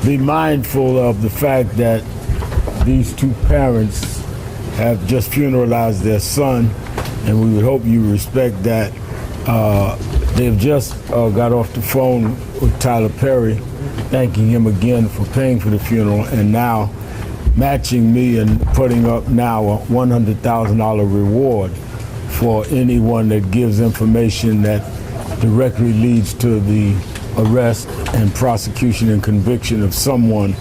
be mindful of the fact that these two parents have just funeralized their son, and we would hope you respect that. They've just got off the phone with Tyler Perry, thanking him again for paying for the funeral, and now matching me and putting up now a $100,000 reward for anyone that gives information that directly leads to the arrest and prosecution and conviction of someone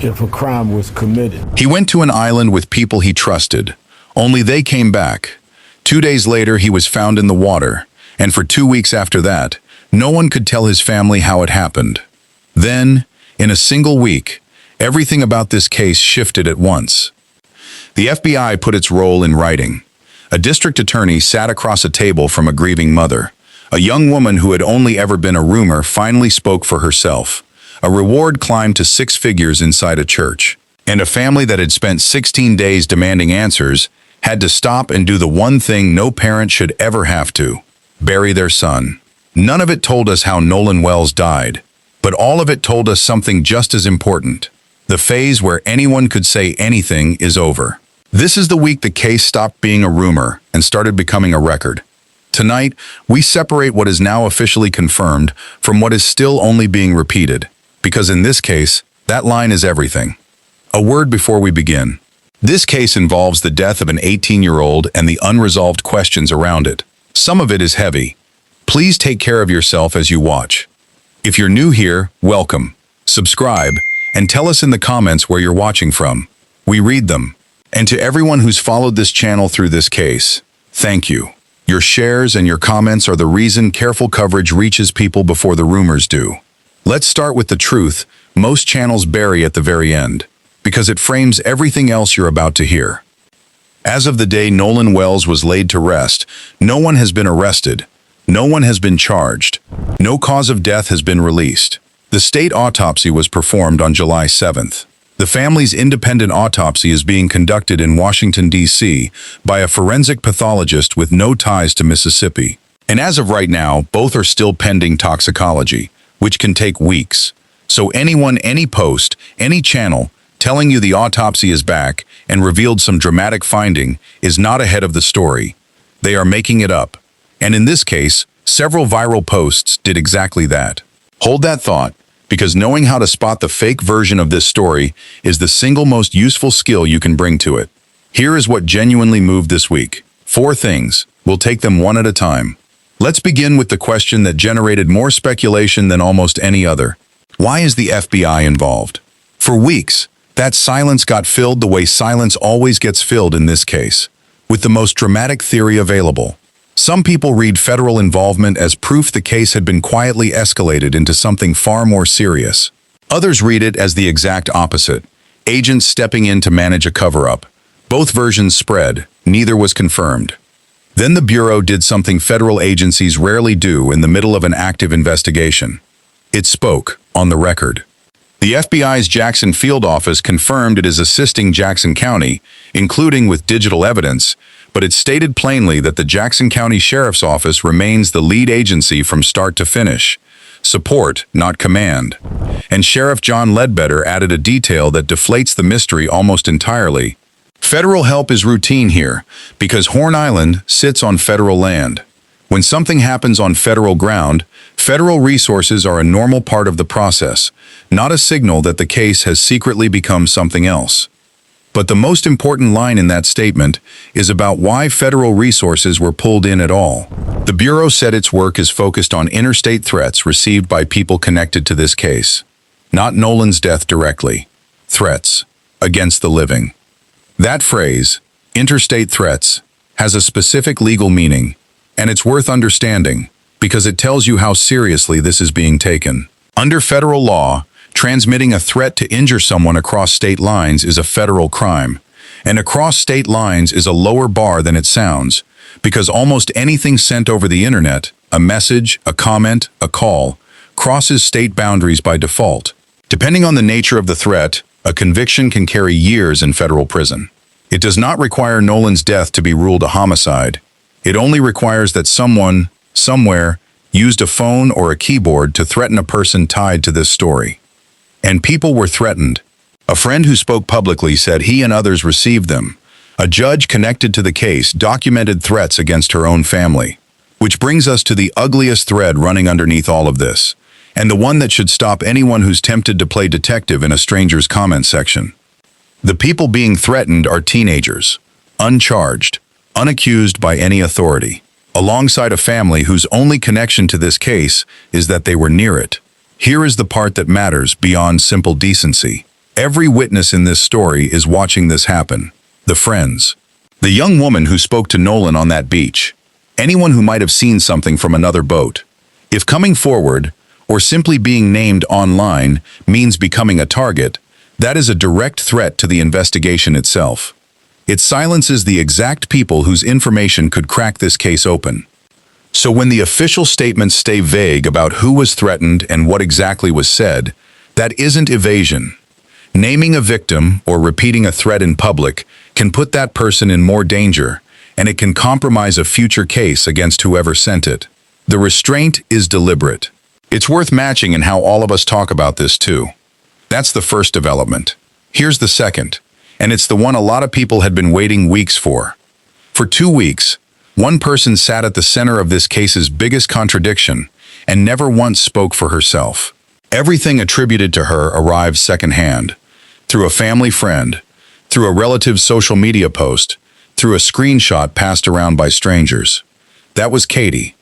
if a crime was committed. He went to an island with people he trusted, only they came back. 2 days later, he was found in the water, and for 2 weeks after that, no one could tell his family how it happened. Then, in a single week, everything about this case shifted at once. The FBI put its role in writing. A district attorney sat across a table from a grieving mother. A young woman who had only ever been a rumor finally spoke for herself. A reward climbed to 6 figures inside a church. And a family that had spent 16 days demanding answers had to stop and do the one thing no parent should ever have to: bury their son. None of it told us how Nolan Wells died, but all of it told us something just as important. The phase where anyone could say anything is over. This is the week the case stopped being a rumor and started becoming a record. Tonight, we separate what is now officially confirmed from what is still only being repeated, because in this case, that line is everything. A word before we begin. This case involves the death of an 18-year-old and the unresolved questions around it. Some of it is heavy. Please take care of yourself as you watch. If you're new here, welcome. Subscribe, and tell us in the comments where you're watching from. We read them. And to everyone who's followed this channel through this case, thank you. Your shares and your comments are the reason careful coverage reaches people before the rumors do. Let's start with the truth most channels bury at the very end, because it frames everything else you're about to hear. As of the day Nolan Wells was laid to rest, no one has been arrested. No one has been charged. No cause of death has been released. The state autopsy was performed on July 7th. The family's independent autopsy is being conducted in Washington, D.C. by a forensic pathologist with no ties to Mississippi. And as of right now, both are still pending toxicology, which can take weeks. So anyone, any post, any channel telling you the autopsy is back and revealed some dramatic finding is not ahead of the story. They are making it up. And in this case, several viral posts did exactly that. Hold that thought, because knowing how to spot the fake version of this story is the single most useful skill you can bring to it. Here is what genuinely moved this week. 4 things. We'll take them one at a time. Let's begin with the question that generated more speculation than almost any other. Why is the FBI involved? For weeks, that silence got filled the way silence always gets filled in this case, with the most dramatic theory available. Some people read federal involvement as proof the case had been quietly escalated into something far more serious. Others read it as the exact opposite, agents stepping in to manage a cover-up. Both versions spread, neither was confirmed. Then the Bureau did something federal agencies rarely do in the middle of an active investigation. It spoke, on the record. The FBI's Jackson Field Office confirmed it is assisting Jackson County, including with digital evidence, but it stated plainly that the Jackson County Sheriff's Office remains the lead agency from start to finish. Support, not command. And Sheriff John Ledbetter added a detail that deflates the mystery almost entirely. Federal help is routine here, because Horn Island sits on federal land. When something happens on federal ground, federal resources are a normal part of the process, not a signal that the case has secretly become something else. But the most important line in that statement is about why federal resources were pulled in at all. The Bureau said its work is focused on interstate threats received by people connected to this case. Not Nolan's death directly. Threats against the living. That phrase, interstate threats, has a specific legal meaning, and it's worth understanding because it tells you how seriously this is being taken. Under federal law, transmitting a threat to injure someone across state lines is a federal crime, and across state lines is a lower bar than it sounds, because almost anything sent over the internet, a message, a comment, a call, crosses state boundaries by default. Depending on the nature of the threat, a conviction can carry years in federal prison. It does not require Nolan's death to be ruled a homicide. It only requires that someone, somewhere, used a phone or a keyboard to threaten a person tied to this story. And people were threatened. A friend who spoke publicly said he and others received them. A judge connected to the case documented threats against her own family. Which brings us to the ugliest thread running underneath all of this, and the one that should stop anyone who's tempted to play detective in a stranger's comment section. The people being threatened are teenagers, uncharged, unaccused by any authority, alongside a family whose only connection to this case is that they were near it. Here is the part that matters beyond simple decency. Every witness in this story is watching this happen. The friends. The young woman who spoke to Nolan on that beach. Anyone who might have seen something from another boat. If coming forward, or simply being named online, means becoming a target, that is a direct threat to the investigation itself. It silences the exact people whose information could crack this case open. So when the official statements stay vague about who was threatened and what exactly was said, that isn't evasion. Naming a victim or repeating a threat in public can put that person in more danger, and it can compromise a future case against whoever sent it. The restraint is deliberate. It's worth matching in how all of us talk about this too. That's the first development. Here's the second, and it's the one a lot of people had been waiting weeks for. For 2 weeks, one person sat at the center of this case's biggest contradiction and never once spoke for herself. Everything attributed to her arrived secondhand, through a family friend, through a relative's social media post, through a screenshot passed around by strangers. That was Katie,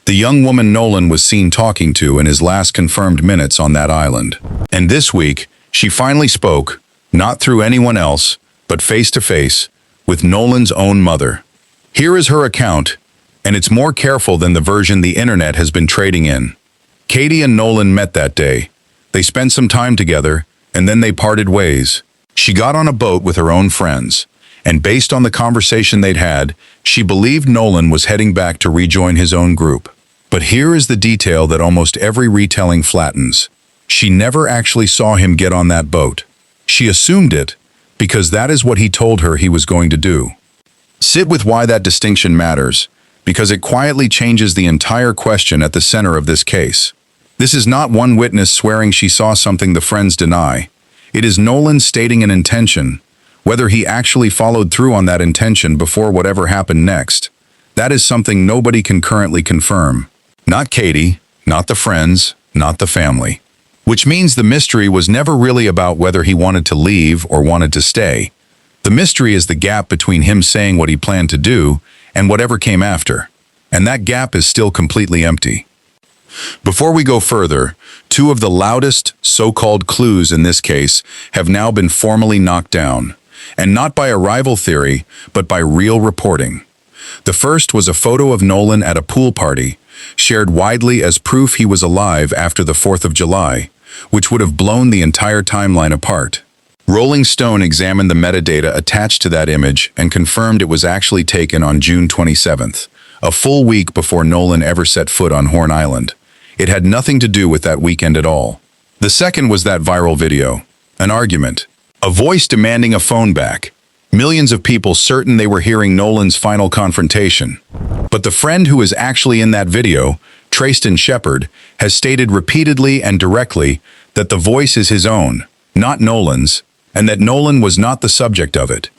the young woman Nolan was seen talking to in his last confirmed minutes on that island. And this week, she finally spoke, not through anyone else, but face to face, with Nolan's own mother. Here is her account, and it's more careful than the version the internet has been trading in. Katie and Nolan met that day. They spent some time together, and then they parted ways. She got on a boat with her own friends, and based on the conversation they'd had, she believed Nolan was heading back to rejoin his own group. But here is the detail that almost every retelling flattens. She never actually saw him get on that boat. She assumed it, because that is what he told her he was going to do. Sit with why that distinction matters, because it quietly changes the entire question at the center of this case. This is not one witness swearing she saw something the friends deny. It is Nolan stating an intention. Whether he actually followed through on that intention before whatever happened next, that is something nobody can currently confirm. Not Katie, not the friends, not the family. Which means the mystery was never really about whether he wanted to leave or wanted to stay. The mystery is the gap between him saying what he planned to do and whatever came after. And that gap is still completely empty. Before we go further, 2 of the loudest so-called clues in this case have now been formally knocked down. And not by a rival theory, but by real reporting. The first was a photo of Nolan at a pool party, shared widely as proof he was alive after the 4th of July, which would have blown the entire timeline apart. Rolling Stone examined the metadata attached to that image and confirmed it was actually taken on June 27th, a full week before Nolan ever set foot on Horn Island. It had nothing to do with that weekend at all. The second was that viral video, an argument. A voice demanding a phone back. Millions of people certain they were hearing Nolan's final confrontation. But the friend who is actually in that video, Trayston Shepard, has stated repeatedly and directly that the voice is his own, not Nolan's, and that Nolan was not the subject of it.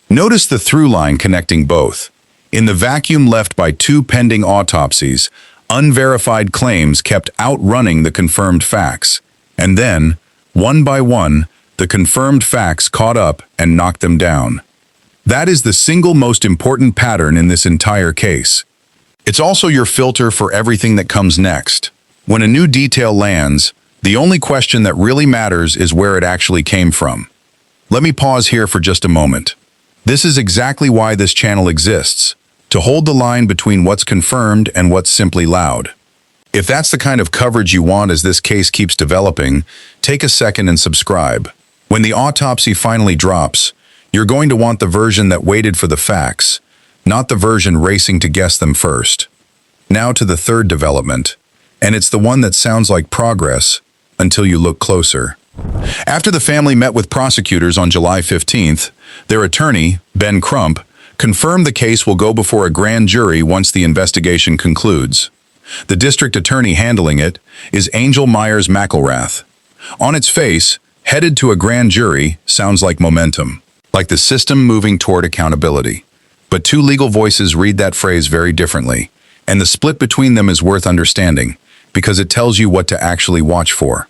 Notice the through line connecting both. In the vacuum left by 2 pending autopsies, unverified claims kept outrunning the confirmed facts. And then, one by one, the confirmed facts caught up and knocked them down. That is the single most important pattern in this entire case. It's also your filter for everything that comes next. When a new detail lands, the only question that really matters is where it actually came from. Let me pause here for just a moment. This is exactly why this channel exists, to hold the line between what's confirmed and what's simply loud. If that's the kind of coverage you want as this case keeps developing, take a second and subscribe. When the autopsy finally drops, you're going to want the version that waited for the facts, not the version racing to guess them first. Now to the third development, and it's the one that sounds like progress until you look closer. After the family met with prosecutors on July 15th, their attorney, Ben Crump, confirmed the case will go before a grand jury once the investigation concludes. The district attorney handling it is Angel Myers McElrath. On its face, headed to a grand jury sounds like momentum, like the system moving toward accountability. But two legal voices read that phrase very differently, and the split between them is worth understanding, because it tells you what to actually watch for.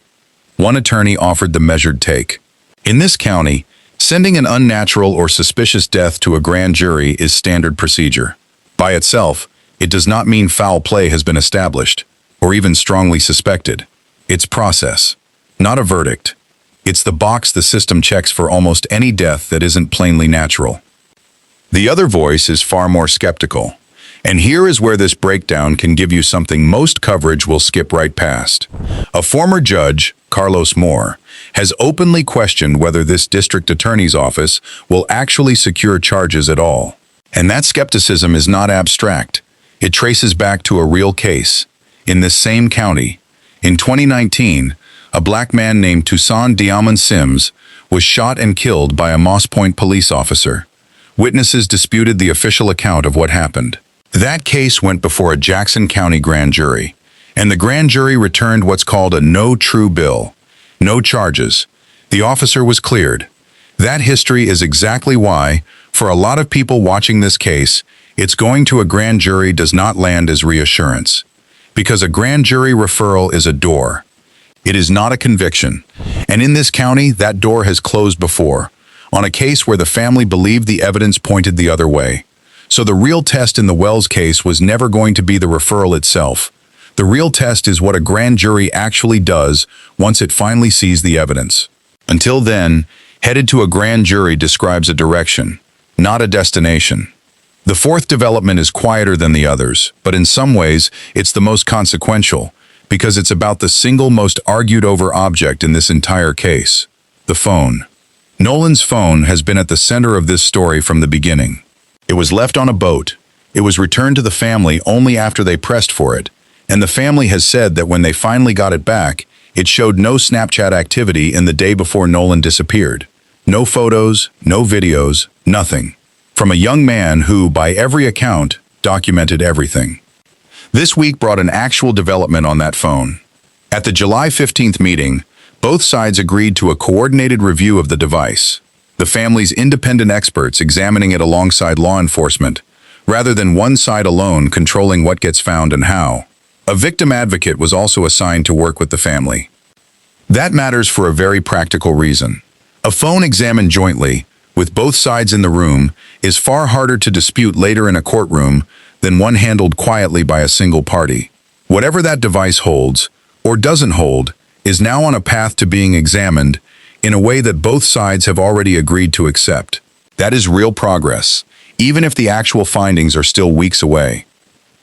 One attorney offered the measured take. In this county, sending an unnatural or suspicious death to a grand jury is standard procedure. By itself, it does not mean foul play has been established, or even strongly suspected. It's process, not a verdict. It's the box the system checks for almost any death that isn't plainly natural. The other voice is far more skeptical. And here is where this breakdown can give you something most coverage will skip right past. A former judge, Carlos Moore, has openly questioned whether this district attorney's office will actually secure charges at all. And that skepticism is not abstract. It traces back to a real case. In this same county, in 2019, a black man named Toussaint Diamond Sims was shot and killed by a Moss Point police officer. Witnesses disputed the official account of what happened. That case went before a Jackson County grand jury, and the grand jury returned what's called a no true bill. No charges. The officer was cleared. That history is exactly why, for a lot of people watching this case, it's going to a grand jury does not land as reassurance. Because a grand jury referral is a door. It is not a conviction. And in this county, that door has closed before, on a case where the family believed the evidence pointed the other way. So the real test in the Wells case was never going to be the referral itself. The real test is what a grand jury actually does once it finally sees the evidence. Until then, headed to a grand jury describes a direction, not a destination. The fourth development is quieter than the others, but in some ways, it's the most consequential, because it's about the single most argued over object in this entire case, the phone. Nolan's phone has been at the center of this story from the beginning. It was left on a boat. It was returned to the family only after they pressed for it, and the family has said that when they finally got it back, it showed no Snapchat activity in the day before Nolan disappeared. No photos, no videos, nothing. From a young man who, by every account, documented everything. This week brought an actual development on that phone. At the July 15th meeting, both sides agreed to a coordinated review of the device. The family's independent experts examining it alongside law enforcement, rather than one side alone controlling what gets found and how. A victim advocate was also assigned to work with the family. That matters for a very practical reason. A phone examined jointly, with both sides in the room, is far harder to dispute later in a courtroom than one handled quietly by a single party. Whatever that device holds, or doesn't hold, is now on a path to being examined in a way that both sides have already agreed to accept. That is real progress, even if the actual findings are still weeks away.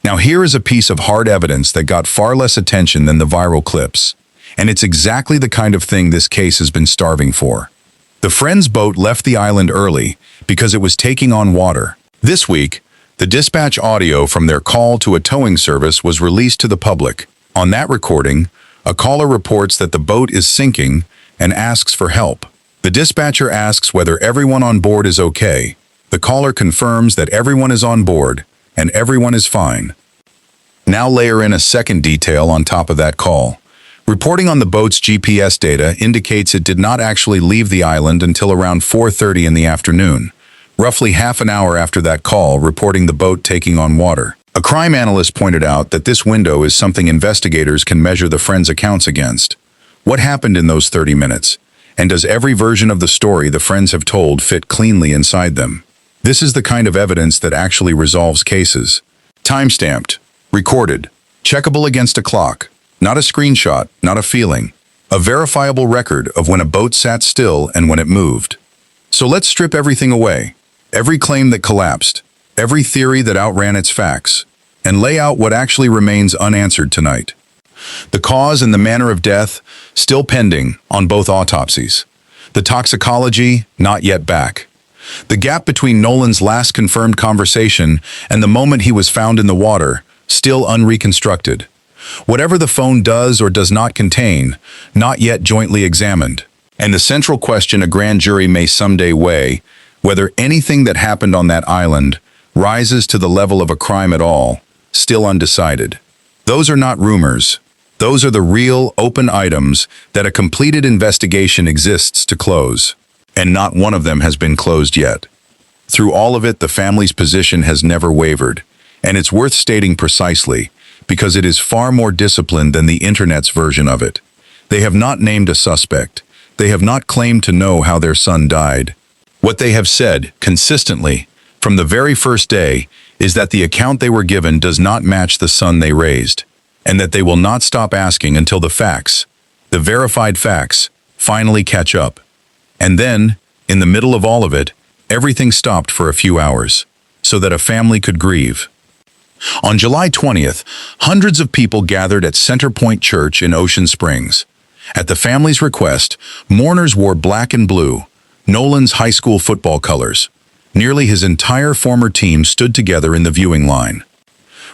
Now here is a piece of hard evidence that got far less attention than the viral clips, and it's exactly the kind of thing this case has been starving for. The friend's boat left the island early because it was taking on water. This week, the dispatch audio from their call to a towing service was released to the public. On that recording, a caller reports that the boat is sinking and asks for help. The dispatcher asks whether everyone on board is okay. The caller confirms that everyone is on board and everyone is fine. Now layer in a second detail on top of that call. Reporting on the boat's GPS data indicates it did not actually leave the island until around 4:30 in the afternoon, roughly half an hour after that call reporting the boat taking on water. A crime analyst pointed out that this window is something investigators can measure the friends' accounts against. What happened in those 30 minutes? And does every version of the story the friends have told fit cleanly inside them? This is the kind of evidence that actually resolves cases. Timestamped, recorded, checkable against a clock. Not a screenshot, not a feeling. A verifiable record of when a boat sat still and when it moved. So let's strip everything away. Every claim that collapsed. Every theory that outran its facts. And lay out what actually remains unanswered tonight. The cause and the manner of death, still pending on both autopsies. The toxicology, not yet back. The gap between Nolan's last confirmed conversation and the moment he was found in the water, still unreconstructed. Whatever the phone does or does not contain, not yet jointly examined. And the central question a grand jury may someday weigh, whether anything that happened on that island rises to the level of a crime at all, still undecided. Those are not rumors. Those are the real, open items that a completed investigation exists to close. And not one of them has been closed yet. Through all of it, the family's position has never wavered. And it's worth stating precisely, because it is far more disciplined than the internet's version of it. They have not named a suspect. They have not claimed to know how their son died. What they have said, consistently, from the very first day, is that the account they were given does not match the son they raised, and that they will not stop asking until the facts, the verified facts, finally catch up. And then, in the middle of all of it, everything stopped for a few hours, so that a family could grieve. On July 20th, hundreds of people gathered at Center Point Church in Ocean Springs. At the family's request, mourners wore black and blue, Nolan's high school football colors. Nearly his entire former team stood together in the viewing line.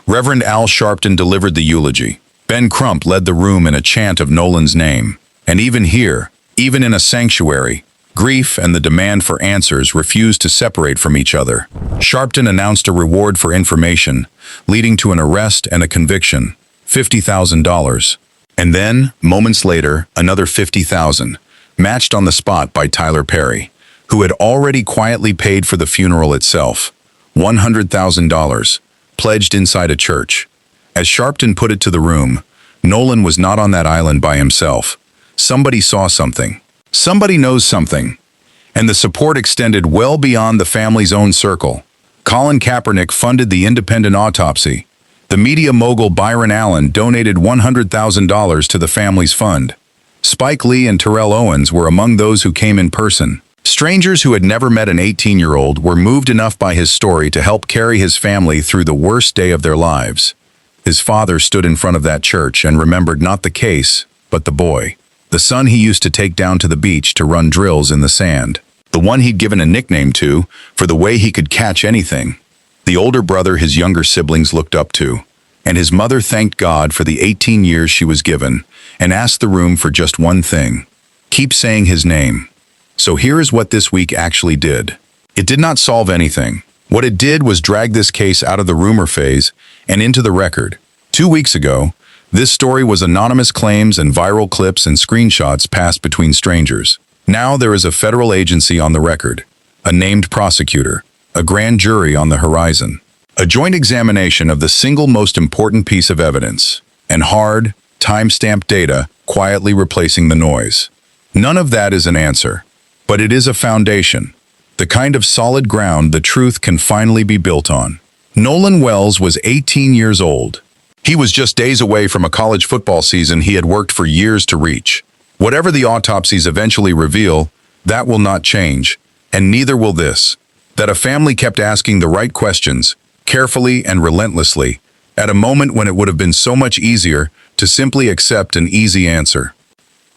Reverend Al Sharpton delivered the eulogy. Ben Crump led the room in a chant of Nolan's name. And even here, even in a sanctuary, grief and the demand for answers refused to separate from each other. Sharpton announced a reward for information, leading to an arrest and a conviction, $50,000. And then, moments later, another $50,000, matched on the spot by Tyler Perry, who had already quietly paid for the funeral itself, $100,000, pledged inside a church. As Sharpton put it to the room, Nolan was not on that island by himself. Somebody saw something. Somebody knows something. And the support extended well beyond the family's own circle. Colin Kaepernick funded the independent autopsy. The media mogul Byron Allen donated $100,000 to the family's fund. Spike Lee and Terrell Owens were among those who came in person. Strangers who had never met an 18-year-old were moved enough by his story to help carry his family through the worst day of their lives. His father stood in front of that church and remembered not the case, but the boy. The son he used to take down to the beach to run drills in the sand. The one he'd given a nickname to for the way he could catch anything. The older brother his younger siblings looked up to. And his mother thanked God for the 18 years she was given and asked the room for just one thing. Keep saying his name. So here is what this week actually did. It did not solve anything. What it did was drag this case out of the rumor phase and into the record. 2 weeks ago, this story was anonymous claims and viral clips and screenshots passed between strangers. Now there is a federal agency on the record, a named prosecutor, a grand jury on the horizon, a joint examination of the single most important piece of evidence, and hard, time-stamped data quietly replacing the noise. None of that is an answer, but it is a foundation, the kind of solid ground the truth can finally be built on. Nolan Wells was 18 years old. He was just days away from a college football season he had worked for years to reach. Whatever the autopsies eventually reveal, that will not change, and neither will this. That a family kept asking the right questions, carefully and relentlessly, at a moment when it would have been so much easier to simply accept an easy answer.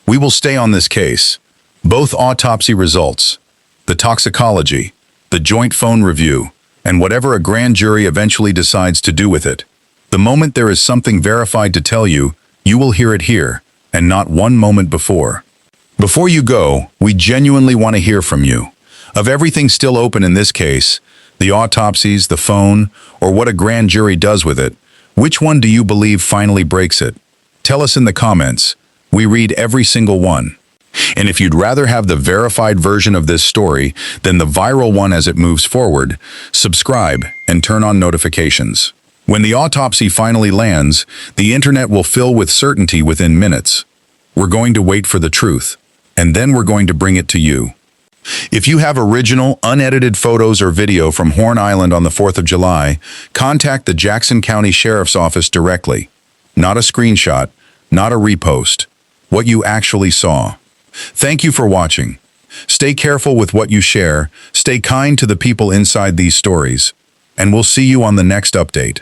We will stay on this case. Both autopsy results, the toxicology, the joint phone review, and whatever a grand jury eventually decides to do with it. The moment there is something verified to tell you, you will hear it here, and not one moment before. Before you go, we genuinely want to hear from you. Of everything still open in this case, the autopsies, the phone, or what a grand jury does with it, which one do you believe finally breaks it? Tell us in the comments. We read every single one. And if you'd rather have the verified version of this story than the viral one as it moves forward, subscribe and turn on notifications. When the autopsy finally lands, the internet will fill with certainty within minutes. We're going to wait for the truth, and then we're going to bring it to you. If you have original, unedited photos or video from Horn Island on the 4th of July, contact the Jackson County Sheriff's Office directly. Not a screenshot, not a repost. What you actually saw. Thank you for watching. Stay careful with what you share, stay kind to the people inside these stories, and we'll see you on the next update.